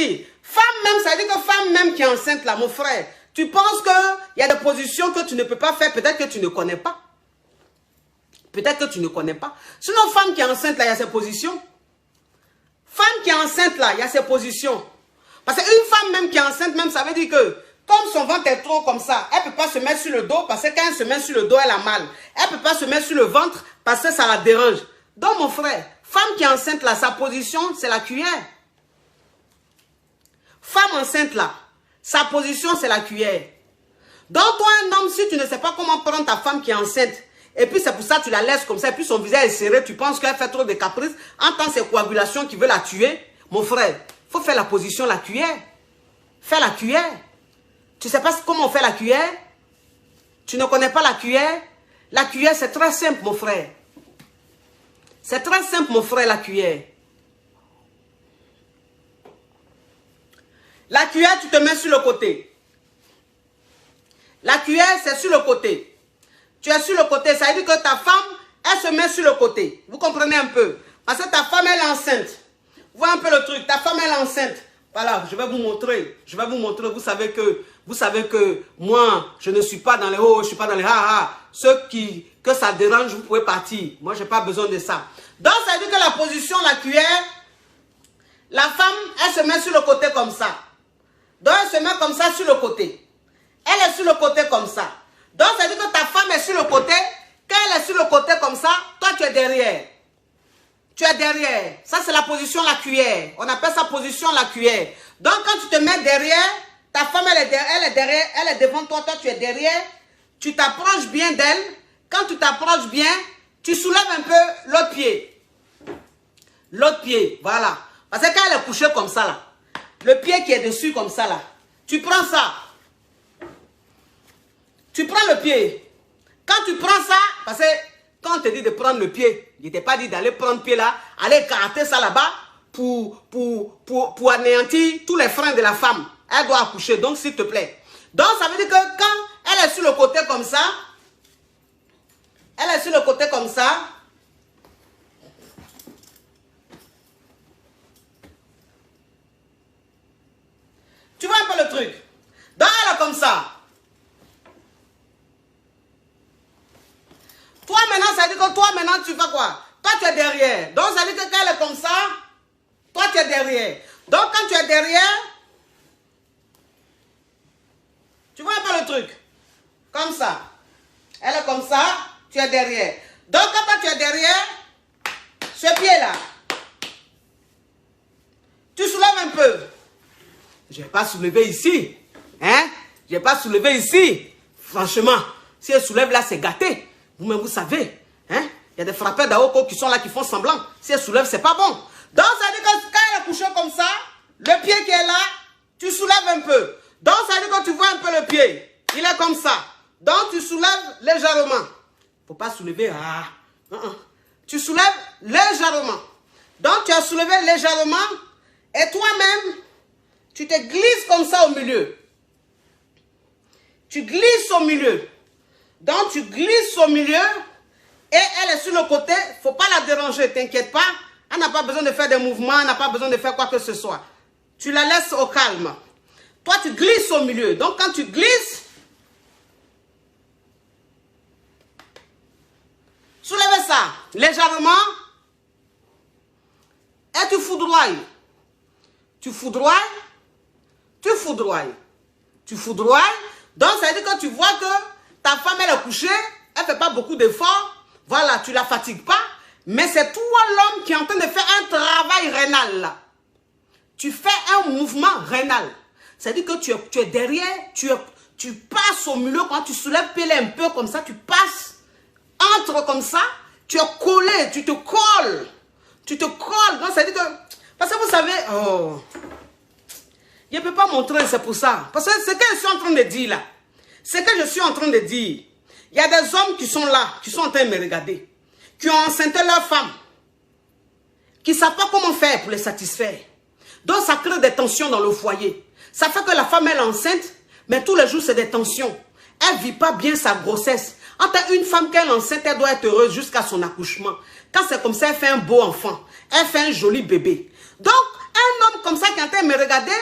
dire, femme même, ça veut dire que femme même qui est enceinte là, mon frère, tu penses qu'il y a des positions que tu ne peux pas faire, peut-être que tu ne connais pas. Peut-être que tu ne connais pas. Sinon, femme qui est enceinte là, il y a ses positions. Femme qui est enceinte là, il y a ses positions. Parce qu'une femme même qui est enceinte, même, ça veut dire que, comme son ventre est trop comme ça, elle ne peut pas se mettre sur le dos, parce que quand elle se met sur le dos, elle a mal. Elle ne peut pas se mettre sur le ventre, parce que ça la dérange. Donc, mon frère, femme qui est enceinte là, sa position, c'est la cuillère. Femme enceinte là, sa position, c'est la cuillère. Donc, toi, un homme, si tu ne sais pas comment prendre ta femme qui est enceinte, et puis c'est pour ça que tu la laisses comme ça, et puis son visage est serré, tu penses qu'elle fait trop de caprices, entends ses coagulations qui veulent la tuer, mon frère, il faut faire la position, la cuillère. Fais la cuillère. Tu ne sais pas comment on fait la cuillère? Tu ne connais pas la cuillère? La cuillère, c'est très simple, mon frère. C'est très simple, mon frère, la cuillère. La cuillère, tu te mets sur le côté. La cuillère, c'est sur le côté. Tu es sur le côté, ça veut dire que ta femme, elle se met sur le côté. Vous comprenez un peu? Parce que ta femme, elle est enceinte. Vois un peu le truc. Ta femme, elle est enceinte. Voilà, je vais vous montrer. Je vais vous montrer. Vous savez que moi, je ne suis pas dans les hauts, je ne suis pas dans les ha-ha. Ceux que ça dérange, vous pouvez partir. Moi, je n'ai pas besoin de ça. Donc, ça veut dire que la position, la cuillère, la femme, elle se met sur le côté comme ça. Donc, elle se met comme ça sur le côté. Elle est sur le côté comme ça. Donc, ça veut dire que ta femme est sur le côté. Quand elle est sur le côté comme ça, toi, tu es derrière. Tu es derrière. Ça, c'est la position la cuillère. On appelle ça position la cuillère. Donc, quand tu te mets derrière, ta femme, elle est derrière, elle est devant toi, toi, tu es derrière. Tu t'approches bien d'elle. Quand tu t'approches bien, tu soulèves un peu l'autre pied. L'autre pied, voilà. Parce que quand elle est couchée comme ça, là, le pied qui est dessus comme ça, là, tu prends ça. Tu prends le pied. Quand tu prends ça, parce que quand on te dit de prendre le pied, il ne t'ai pas dit d'aller prendre le pied là, aller écarter ça là-bas pour anéantir tous les freins de la femme. Elle doit accoucher, donc s'il te plaît. Donc ça veut dire que quand elle est sur le côté comme ça, elle est sur le côté comme ça, tu vois un peu le truc. Donc elle est comme ça. Toi maintenant, ça veut dire que toi maintenant tu fais quoi? Toi tu es derrière. Donc ça veut dire que quand elle est comme ça, toi tu es derrière. Donc quand tu es derrière, tu vois un peu le truc. Comme ça. Elle est comme ça, tu es derrière. Donc quand toi tu es derrière, ce pied-là, tu soulèves un peu. Je ne vais pas soulever ici. Hein? Je ne vais pas soulever ici. Franchement, si elle soulève là, c'est gâté. Vous-même, vous savez. Hein? Il y a des frappeurs d'Aoko qui sont là, qui font semblant. Si elle soulève, c'est pas bon. Donc, ça veut dire que quand elle est couchée comme ça, le pied qui est là, tu soulèves un peu. Donc, ça veut dire que tu vois un peu le pied. Il est comme ça. Donc, tu soulèves légèrement. Il ne faut pas soulever. Tu soulèves légèrement. Donc, tu as soulevé légèrement. Et toi-même, tu te glisses comme ça au milieu. Tu glisses au milieu. Donc, tu glisses au milieu et elle est sur le côté. Il ne faut pas la déranger, t'inquiète pas. Elle n'a pas besoin de faire des mouvements, elle n'a pas besoin de faire quoi que ce soit. Tu la laisses au calme. Toi, tu glisses au milieu. Donc, quand tu glisses, soulève ça légèrement et tu foudroies. Tu foudroies, tu foudroies, tu foudroies. Donc, ça veut dire que tu vois que ta femme, elle est couchée, elle ne fait pas beaucoup d'efforts. Voilà, tu ne la fatigues pas. Mais c'est toi l'homme qui est en train de faire un travail rénal là. Tu fais un mouvement rénal. C'est-à-dire que tu es derrière, tu passes au milieu, quand tu soulèves Pélé un peu comme ça, tu passes, entre comme ça, tu es collé, tu te colles. Tu te colles. Donc, c'est-à-dire que, parce que vous savez, oh, je ne peux pas montrer, c'est pour ça. Parce que ce que je suis en train de dire là, ce que je suis en train de dire, il y a des hommes qui sont là, qui sont en train de me regarder, qui ont enceinté leur femme, qui ne savent pas comment faire pour les satisfaire. Donc ça crée des tensions dans le foyer. Ça fait que la femme elle est enceinte, mais tous les jours c'est des tensions. Elle ne vit pas bien sa grossesse. Entre une femme qui est enceinte, elle doit être heureuse jusqu'à son accouchement. Quand c'est comme ça, elle fait un beau enfant. Elle fait un joli bébé. Donc, un homme comme ça qui est en train de me regarder,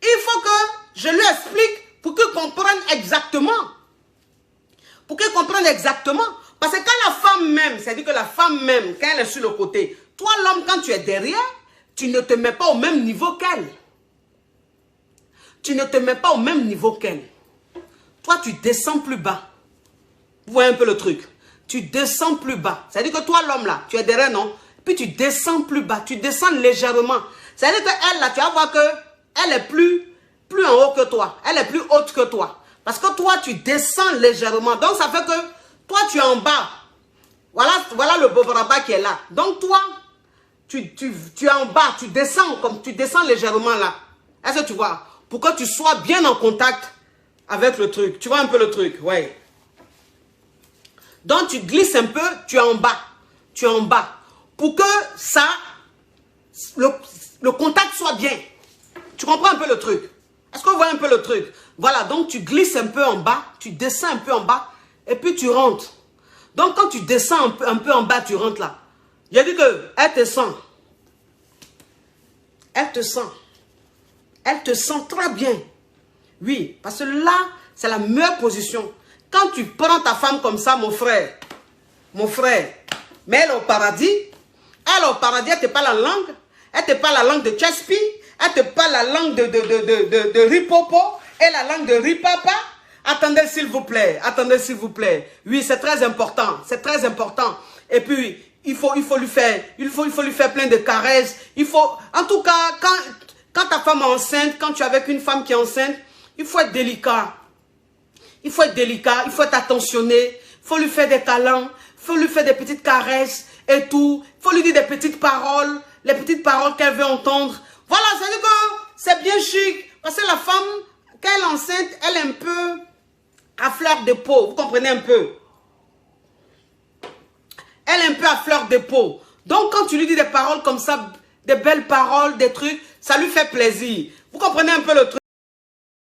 il faut que je lui explique pour qu'il comprenne exactement. Pour qu'il comprenne exactement. Parce que quand la femme même, c'est-à-dire que la femme même, quand elle est sur le côté, toi l'homme, quand tu es derrière, tu ne te mets pas au même niveau qu'elle. Tu ne te mets pas au même niveau qu'elle. Toi, tu descends plus bas. Vous voyez un peu le truc. Tu descends plus bas. C'est-à-dire que toi, l'homme là, tu es derrière, non? Puis tu descends plus bas. Tu descends légèrement. C'est-à-dire qu'elle là, tu vas voir qu'elle est plus en haut que toi. Elle est plus haute que toi. Parce que toi, tu descends légèrement. Donc, ça fait que toi, tu es en bas. Voilà le Bovraba qui est là. Donc, toi, tu es en bas. Tu descends légèrement là. Est-ce que tu vois? Pour que tu sois bien en contact avec le truc. Tu vois un peu le truc? Ouais. Donc, tu glisses un peu, tu es en bas. Tu es en bas. Pour que ça, le contact soit bien. Tu comprends un peu le truc? Est-ce que vous voyez un peu le truc? Voilà, donc tu glisses un peu en bas, tu descends un peu en bas, et puis tu rentres. Donc, quand tu descends un peu en bas, tu rentres là. J'ai dit qu'elle te sent. Elle te sent. Elle te sent très bien. Oui, parce que là, c'est la meilleure position. Quand tu prends ta femme comme ça, mon frère, mais elle est au paradis, elle te parle la langue, elle te parle la langue de Chespi, elle te parle la langue de Ripopo et la langue de Ripapa. Attendez s'il vous plaît, attendez s'il vous plaît. Oui, c'est très important, c'est très important. Et puis, il faut lui faire plein de caresses. En tout cas, quand ta femme est enceinte, quand tu es avec une femme qui est enceinte, il faut être délicat. Il faut être délicat, il faut être attentionné, il faut lui faire des câlins, il faut lui faire des petites caresses et tout. Il faut lui dire des petites paroles, les petites paroles qu'elle veut entendre. Voilà, c'est-à-dire que c'est bien chic. Parce que la femme, quand elle est enceinte, elle est un peu à fleur de peau. Vous comprenez un peu? Elle est un peu à fleur de peau. Donc, quand tu lui dis des paroles comme ça, des belles paroles, des trucs, ça lui fait plaisir. Vous comprenez un peu le truc?